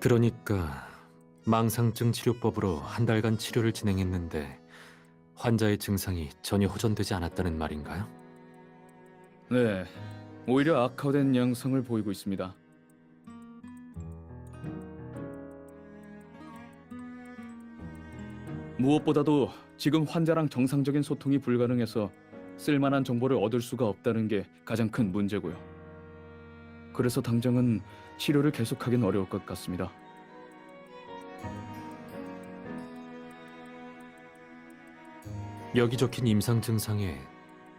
그러니까 망상증 치료법으로 한 달간 치료를 진행했는데 환자의 증상이 전혀 호전되지 않았다는 말인가요? 네, 오히려 악화된 양상을 보이고 있습니다. 무엇보다도 지금 환자랑 정상적인 소통이 불가능해서 쓸만한 정보를 얻을 수가 없다는 게 가장 큰 문제고요. 그래서 당장은 치료를 계속하긴 어려울 것 같습니다. 여기 적힌 임상 증상에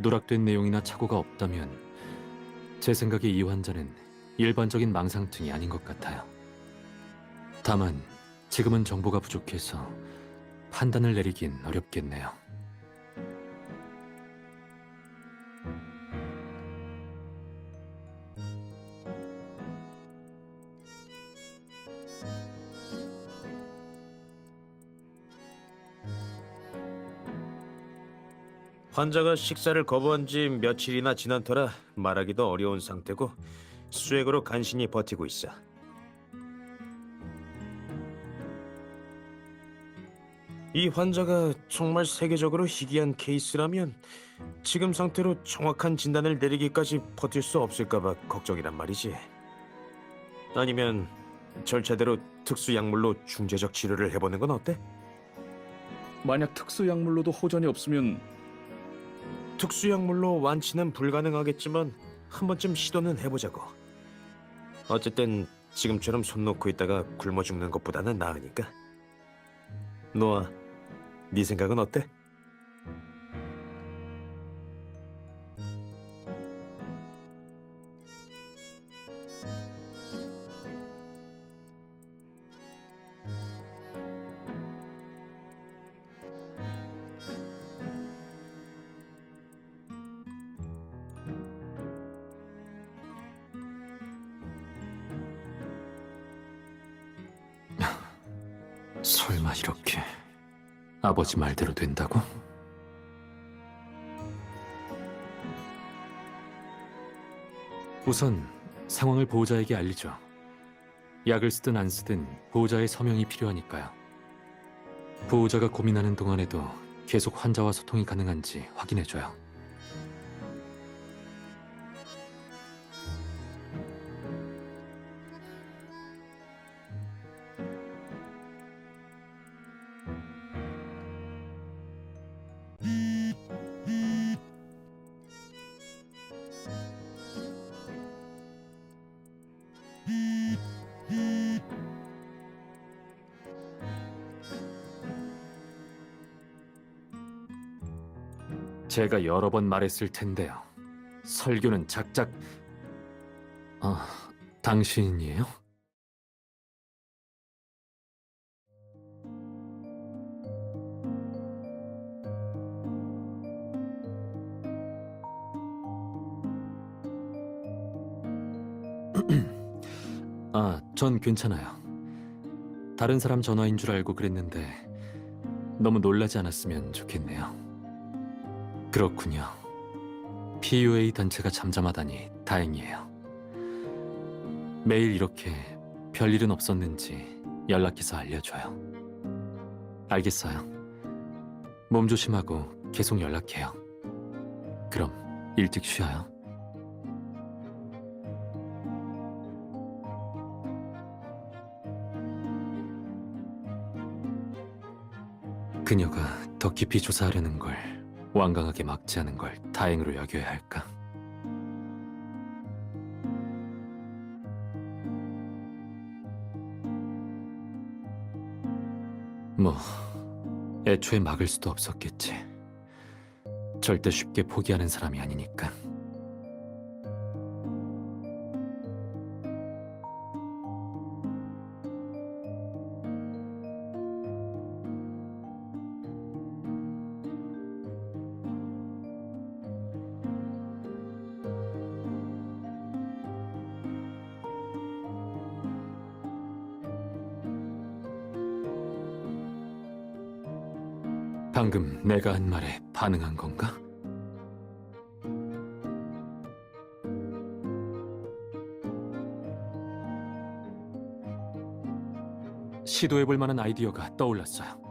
누락된 내용이나 착오가 없다면 제 생각에 이 환자는 일반적인 망상증이 아닌 것 같아요. 다만 지금은 정보가 부족해서 판단을 내리긴 어렵겠네요. 환자가 식사를 거부한 지 며칠이나 지난 터라 말하기도 어려운 상태고 수액으로 간신히 버티고 있어. 이 환자가 정말 세계적으로 희귀한 케이스라면 지금 상태로 정확한 진단을 내리기까지 버틸 수 없을까봐 걱정이란 말이지. 아니면 절차대로 특수 약물로 중재적 치료를 해보는 건 어때? 만약 특수 약물로도 호전이 없으면 특수 약물로 완치는 불가능하겠지만 한 번쯤 시도는 해보자고. 어쨌든 지금처럼 손 놓고 있다가 굶어 죽는 것보다는 나으니까. 노아, 네 생각은 어때? 설마 이렇게 아버지 말대로 된다고? 우선 상황을 보호자에게 알리죠. 약을 쓰든 안 쓰든 보호자의 서명이 필요하니까요. 보호자가 고민하는 동안에도 계속 환자와 소통이 가능한지 확인해줘요. 제가 여러 번 말했을 텐데요. 설교는 작작... 아, 당신이에요? 아, 전 괜찮아요. 다른 사람 전화인 줄 알고 그랬는데 너무 놀라지 않았으면 좋겠네요. 그렇군요. PUA 단체가 잠잠하다니 다행이에요. 매일 이렇게 별일은 없었는지 연락해서 알려줘요. 알겠어요. 몸 조심하고 계속 연락해요. 그럼 일찍 쉬어요. 그녀가 더 깊이 조사하려는 걸 완강하게 막지 않은 걸 다행으로 여겨야 할까? 뭐, 애초에 막을 수도 없었겠지. 절대 쉽게 포기하는 사람이 아니니까. 방금 내가 한 말에 반응한 건가? 시도해볼 만한 아이디어가 떠올랐어요.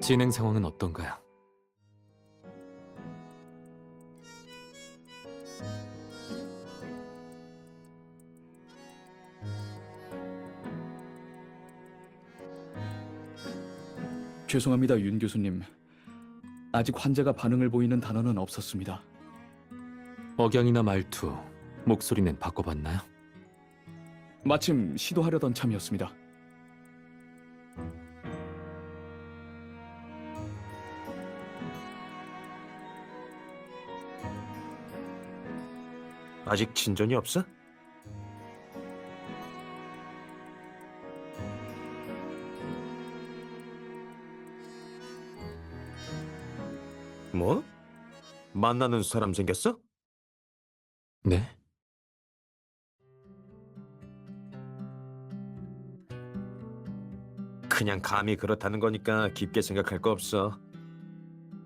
진행 상황은 어떤가요? 죄송합니다, 윤 교수님. 아직 환자가 반응을 보이는 단어는 없었습니다. 억양이나 말투, 목소리는 바꿔봤나요? 마침 시도하려던 참이었습니다. 아직 진전이 없어? 뭐? 만나는 사람 생겼어? 네? 그냥 감이 그렇다는 거니까 깊게 생각할 거 없어.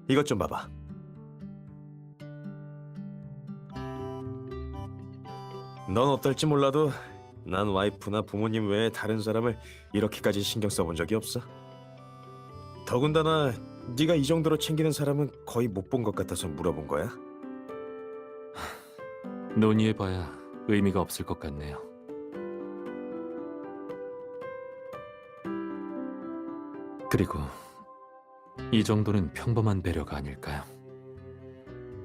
이것 좀 봐봐. 넌 어떨지 몰라도 난 와이프나 부모님 외에 다른 사람을 이렇게까지 신경 써본 적이 없어. 더군다나 네가 이 정도로 챙기는 사람은 거의 못 본 것 같아서 물어본 거야. 논의해봐야 의미가 없을 것 같네요. 그리고 이 정도는 평범한 배려가 아닐까요?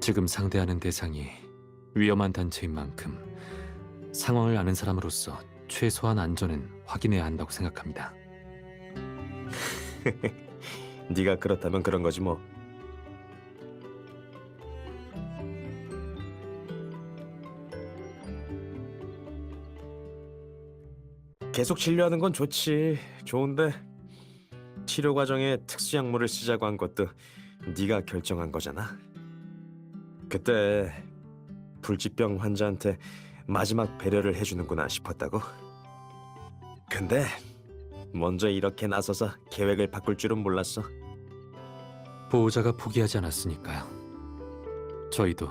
지금 상대하는 대상이 위험한 단체인 만큼 상황을 아는 사람으로서 최소한 안전은 확인해야 한다고 생각합니다. 네가 그렇다면 그런 거지 뭐. 계속 진료하는 건 좋은데 치료 과정에 특수약물을 쓰자고 한 것도 네가 결정한 거잖아. 그때 불치병 환자한테 마지막 배려를 해주는구나 싶었다고. 근데 먼저 이렇게 나서서 계획을 바꿀 줄은 몰랐어. 보호자가 포기하지 않았으니까요. 저희도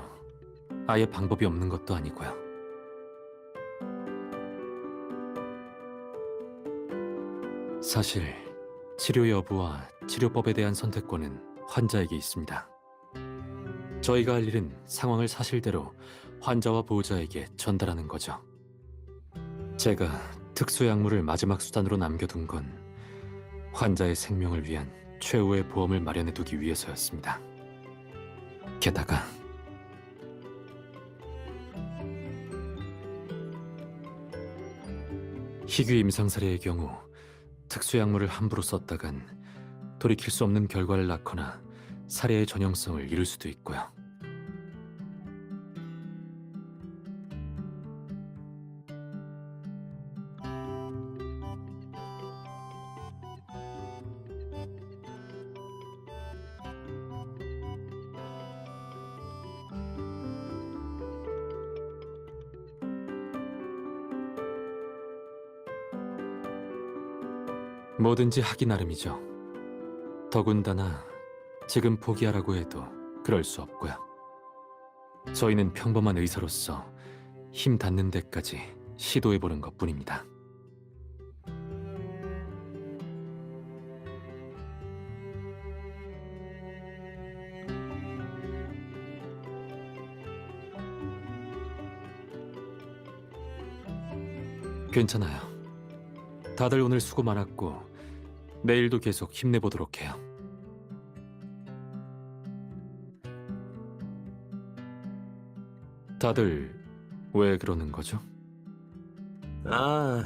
아예 방법이 없는 것도 아니고요. 사실 치료 여부와 치료법에 대한 선택권은 환자에게 있습니다. 저희가 할 일은 상황을 사실대로 환자와 보호자에게 전달하는 거죠. 제가 특수약물을 마지막 수단으로 남겨둔 건 환자의 생명을 위한 최후의 보험을 마련해두기 위해서였습니다. 게다가 희귀 임상사례의 경우 특수약물을 함부로 썼다간 돌이킬 수 없는 결과를 낳거나 사례의 전형성을 잃을 수도 있고요. 뭐든지 하기 나름이죠. 더군다나 지금 포기하라고 해도 그럴 수 없고요. 저희는 평범한 의사로서 힘 닿는 데까지 시도해보는 것뿐입니다. 괜찮아요. 다들 오늘 수고 많았고 내일도 계속 힘내보도록 해요. 다들 왜 그러는 거죠? 아,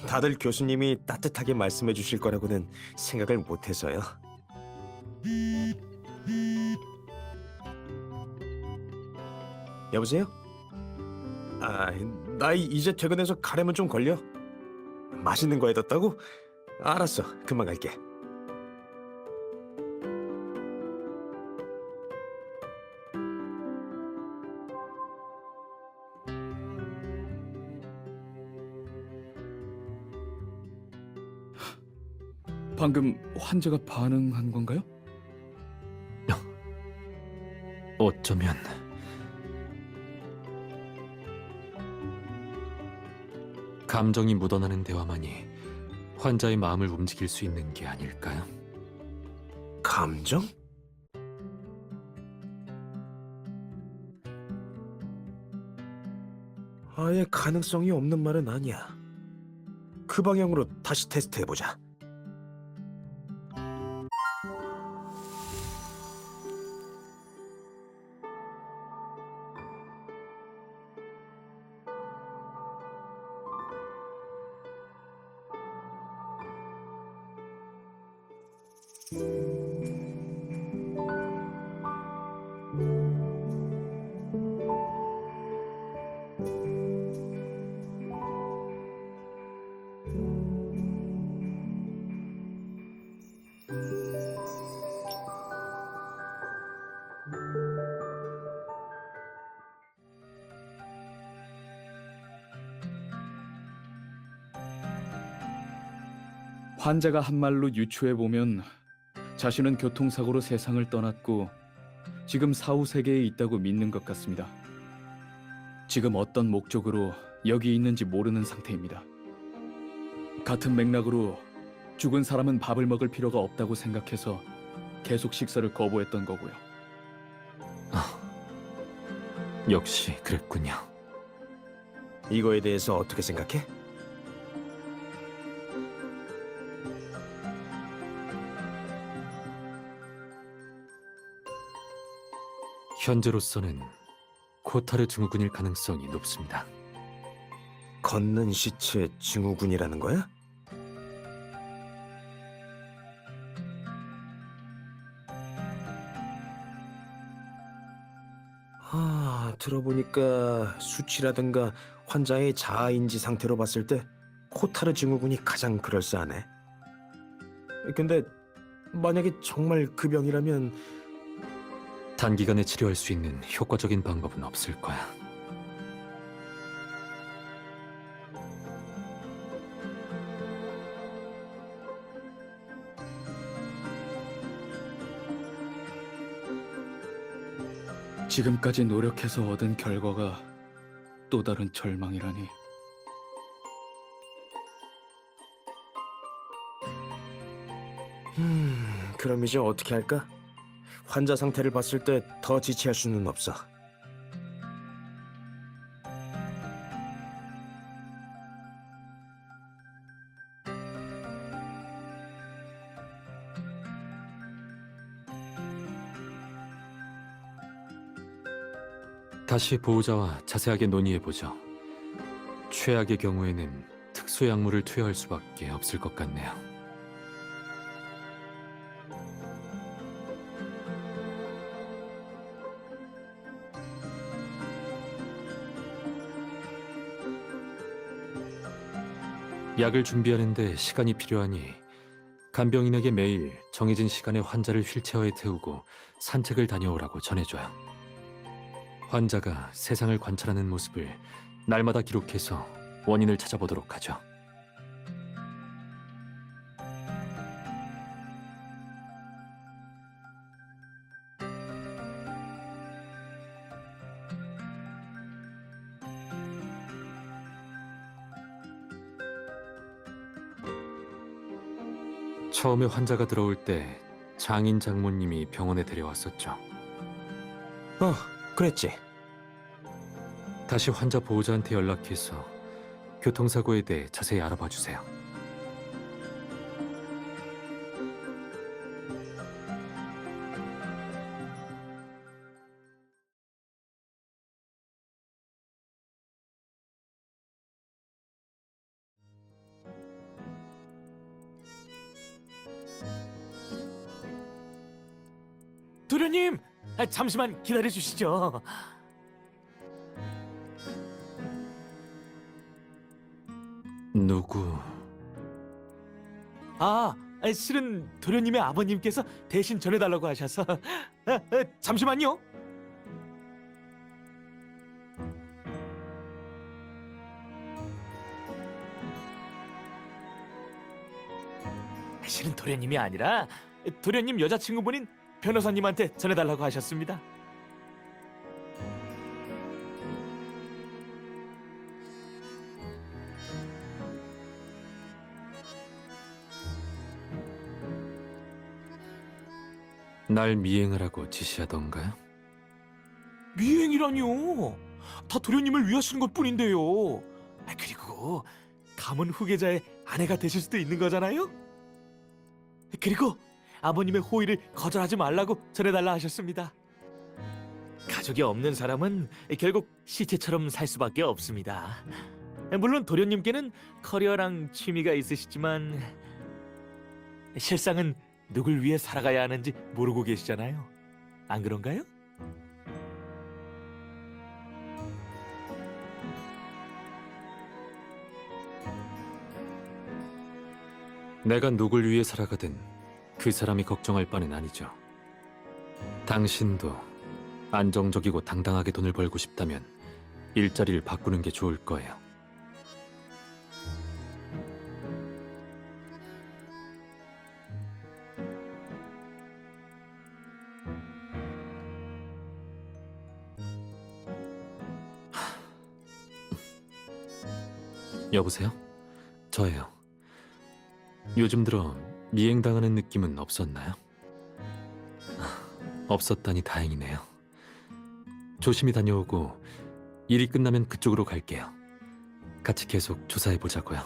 다들 교수님이 따뜻하게 말씀해 주실 거라고는 생각을 못해서요. 여보세요? 아, 나 이제 퇴근해서 가려면 좀 걸려. 맛있는 거 해뒀다고? 알았어, 금방 갈게. 방금 환자가 반응한 건가요? 어쩌면 감정이 묻어나는 대화만이 환자의 마음을 움직일 수 있는 게 아닐까요? 감정? 아예 가능성이 없는 말은 아니야. 그 방향으로 다시 테스트해보자. 환자가 한 말로 유추해 보면 자신은 교통사고로 세상을 떠났고 지금 사후 세계에 있다고 믿는 것 같습니다. 지금 어떤 목적으로 여기 있는지 모르는 상태입니다. 같은 맥락으로 죽은 사람은 밥을 먹을 필요가 없다고 생각해서 계속 식사를 거부했던 거고요. 역시 그랬군요. 이거에 대해서 어떻게 생각해? 현재로서는 코타르 증후군일 가능성이 높습니다. 걷는 시체 증후군이라는 거야? 들어보니까 수치라든가 환자의 자아인지 상태로 봤을 때 코타르 증후군이 가장 그럴싸하네. 근데 만약에 정말 그 병이라면 단기간에 치료할 수 있는 효과적인 방법은 없을 거야. 지금까지 노력해서 얻은 결과가 또 다른 절망이라니. 그럼 이제 어떻게 할까? 환자 상태를 봤을 때 더 지체할 수는 없어. 다시 보호자와 자세하게 논의해보죠. 최악의 경우에는 특수 약물을 투여할 수밖에 없을 것 같네요. 약을 준비하는데 시간이 필요하니 간병인에게 매일 정해진 시간에 환자를 휠체어에 태우고 산책을 다녀오라고 전해줘요. 환자가 세상을 관찰하는 모습을 날마다 기록해서 원인을 찾아보도록 하죠. 처음에 환자가 들어올 때 장인 장모님이 병원에 데려왔었죠. 그랬지. 다시 환자 보호자한테 연락해서 교통사고에 대해 자세히 알아봐 주세요. 도련님, 잠시만 기다려 주시죠. 누구? 실은 도련님의 아버님께서 대신 전해달라고 하셔서 잠시만요. 실은 도련님이 아니라 도련님 여자친구분인 변호사님한테 전해달라고 하셨습니다. 날 미행하라고 지시하던가요? 미행이라뇨. 다 도련님을 위하시는 것뿐인데요. 그리고 가문 후계자의 아내가 되실 수도 있는 거잖아요. 그리고 아버님의 호의를 거절하지 말라고 전해달라 하셨습니다. 가족이 없는 사람은 결국 시체처럼 살 수밖에 없습니다. 물론 도련님께는 커리어랑 취미가 있으시지만 실상은 누굴 위해 살아가야 하는지 모르고 계시잖아요. 안 그런가요? 내가 누굴 위해 살아가든 그 사람이 걱정할 바는 아니죠. 당신도 안정적이고 당당하게 돈을 벌고 싶다면 일자리를 바꾸는 게 좋을 거예요. 여보세요? 저예요. 요즘 들어 미행당하는 느낌은 없었나요? 없었다니 다행이네요. 조심히 다녀오고 일이 끝나면 그쪽으로 갈게요. 같이 계속 조사해 보자고요.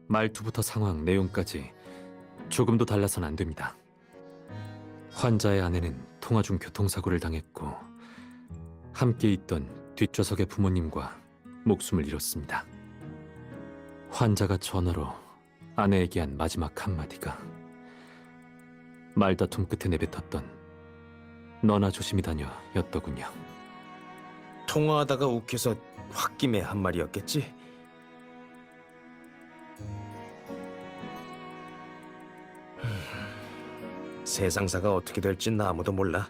말투부터 상황, 내용까지 조금도 달라서는 안 됩니다. 환자의 아내는 통화 중 교통사고를 당했고 함께 있던 뒷좌석의 부모님과 목숨을 잃었습니다. 환자가 전화로 아내에게 한 마지막 한마디가 말다툼 끝에 내뱉었던 너나 조심히 다녀 였더군요. 통화하다가 욱해서 홧김에 한 말이었겠지. 세상사가 어떻게 될진 아무도 몰라.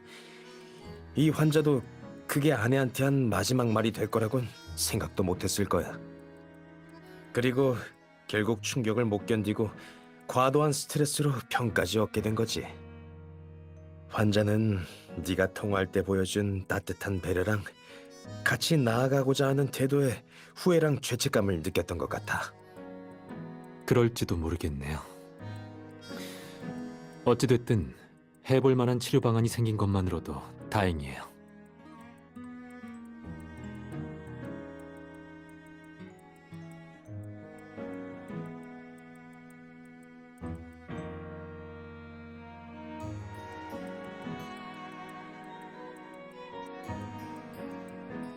이 환자도 그게 아내한테 한 마지막 말이 될 거라곤 생각도 못했을 거야. 그리고 결국 충격을 못 견디고 과도한 스트레스로 병까지 얻게 된 거지. 환자는 네가 통화할 때 보여준 따뜻한 배려랑 같이 나아가고자 하는 태도에 후회랑 죄책감을 느꼈던 것 같아. 그럴지도 모르겠네요. 어찌됐든 해볼 만한 치료 방안이 생긴 것만으로도 다행이에요.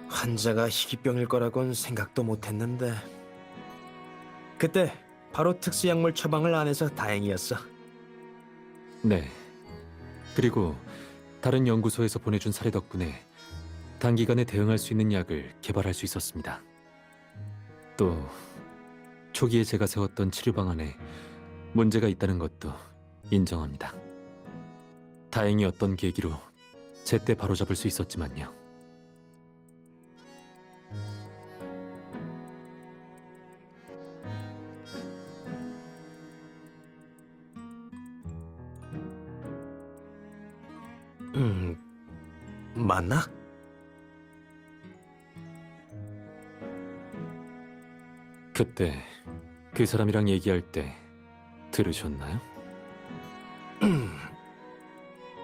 환자가 희귀병일 거라곤 생각도 못했는데 그때 바로 특수약물 처방을 안 해서 다행이었어. 네. 그리고 다른 연구소에서 보내준 사례 덕분에 단기간에 대응할 수 있는 약을 개발할 수 있었습니다. 또 초기에 제가 세웠던 치료 방안에 문제가 있다는 것도 인정합니다. 다행히 어떤 계기로 제때 바로잡을 수 있었지만요. 맞나? 그때 그 사람이랑 얘기할 때 들으셨나요?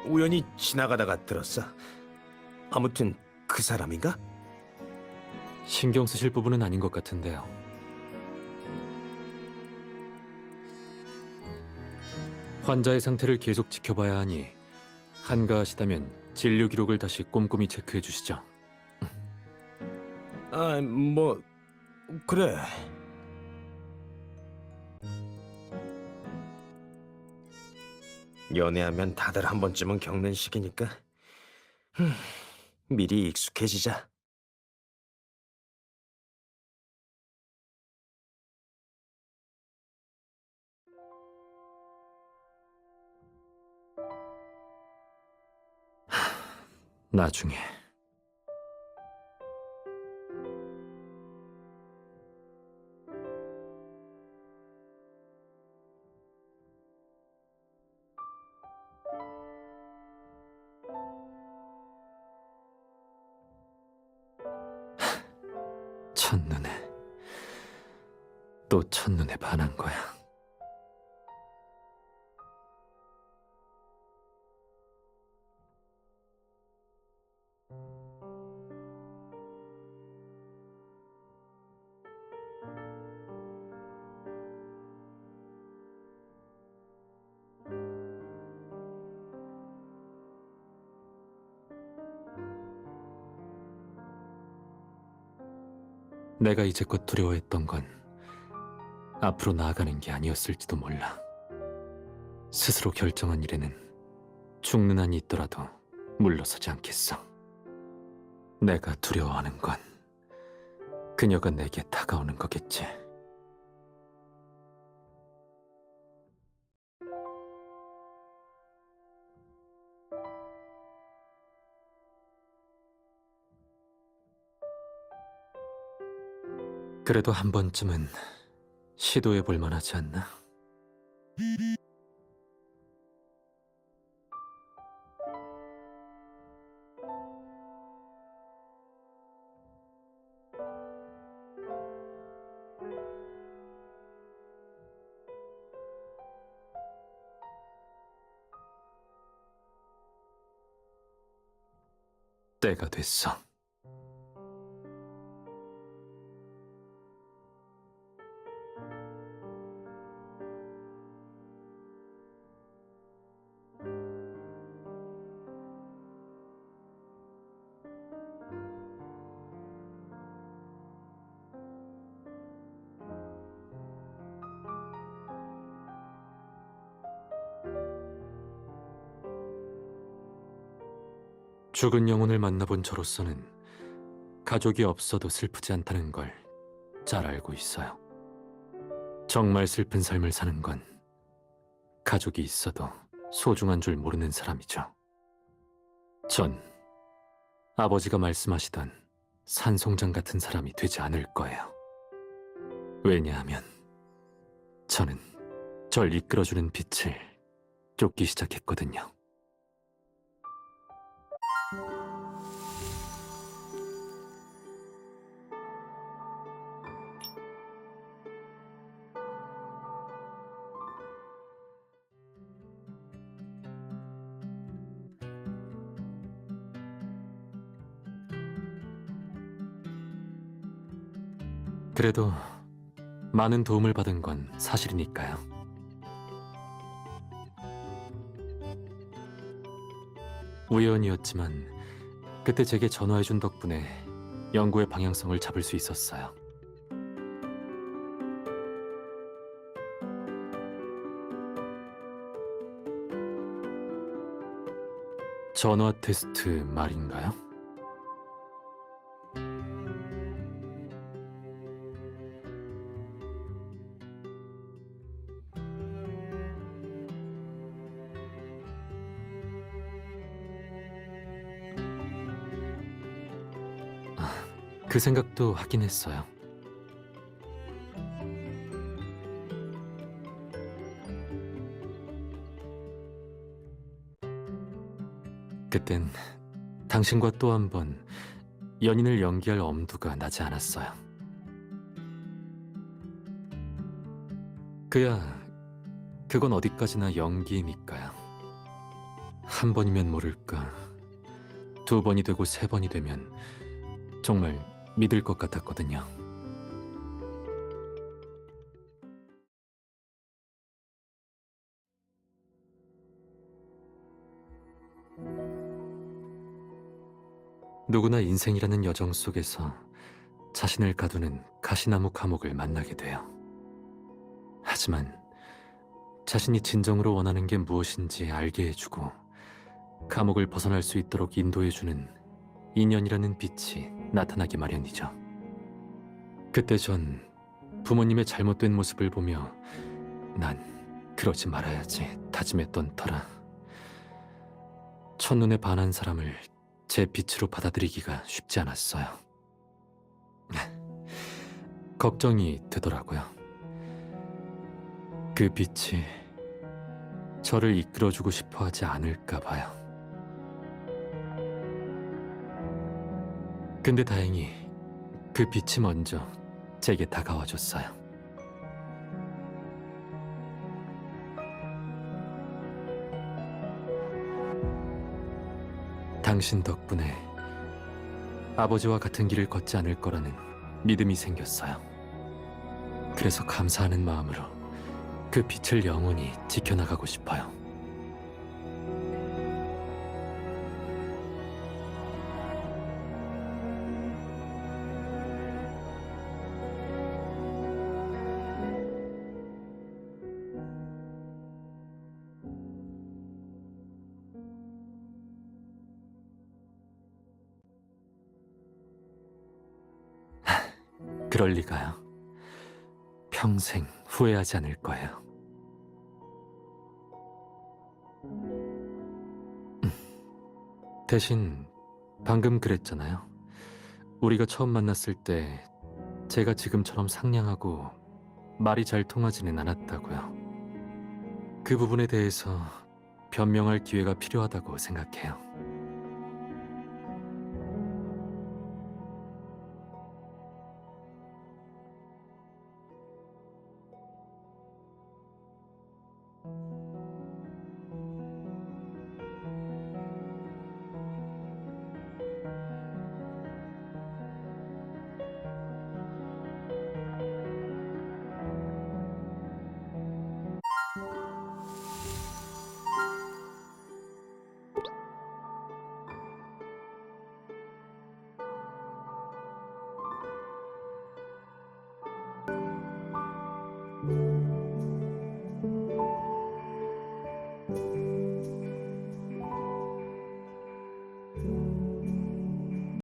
우연히 지나가다가 들었어. 아무튼 그 사람인가? 신경 쓰실 부분은 아닌 것 같은데요. 환자의 상태를 계속 지켜봐야 하니 한가하시다면 진료 기록을 다시 꼼꼼히 체크해 주시죠. 아, 뭐 그래. 연애하면 다들 한 번쯤은 겪는 시기니까 미리 익숙해지자. 나중에. 첫눈에 또 첫눈에 반한 거야. 내가 이제껏 두려워했던 건 앞으로 나아가는 게 아니었을지도 몰라. 스스로 결정한 일에는 죽는 한이 있더라도 물러서지 않겠어. 내가 두려워하는 건 그녀가 내게 다가오는 거겠지. 그래도 한 번쯤은 시도해 볼 만하지 않나? 때가 됐어. 죽은 영혼을 만나본 저로서는 가족이 없어도 슬프지 않다는 걸 잘 알고 있어요. 정말 슬픈 삶을 사는 건 가족이 있어도 소중한 줄 모르는 사람이죠. 전 아버지가 말씀하시던 산송장 같은 사람이 되지 않을 거예요. 왜냐하면 저는 절 이끌어주는 빛을 쫓기 시작했거든요. 그래도 많은 도움을 받은 건 사실이니까요. 우연이었지만 그때 제게 전화해준 덕분에 연구의 방향성을 잡을 수 있었어요. 전화 테스트 말인가요? 그 생각도 하긴 했어요. 그땐 당신과 또 한 번 연인을 연기할 엄두가 나지 않았어요. 그건 어디까지나 연기니까요. 한 번이면 모를까. 두 번이 되고 세 번이 되면 정말 믿을 것 같았거든요. 누구나 인생이라는 여정 속에서 자신을 가두는 가시나무 감옥을 만나게 돼요. 하지만 자신이 진정으로 원하는 게 무엇인지 알게 해주고 감옥을 벗어날 수 있도록 인도해주는 인연이라는 빛이 나타나기 마련이죠. 그때 전 부모님의 잘못된 모습을 보며 난 그러지 말아야지 다짐했던 터라 첫눈에 반한 사람을 제 빛으로 받아들이기가 쉽지 않았어요. 걱정이 되더라고요. 그 빛이 저를 이끌어주고 싶어 하지 않을까 봐요. 근데 다행히 그 빛이 먼저 제게 다가와 줬어요. 당신 덕분에 아버지와 같은 길을 걷지 않을 거라는 믿음이 생겼어요. 그래서 감사하는 마음으로 그 빛을 영원히 지켜나가고 싶어요. 그럴 리가요. 평생 후회하지 않을 거예요. 대신 방금 그랬잖아요. 우리가 처음 만났을 때 제가 지금처럼 상냥하고 말이 잘 통하지는 않았다고요. 그 부분에 대해서 변명할 기회가 필요하다고 생각해요.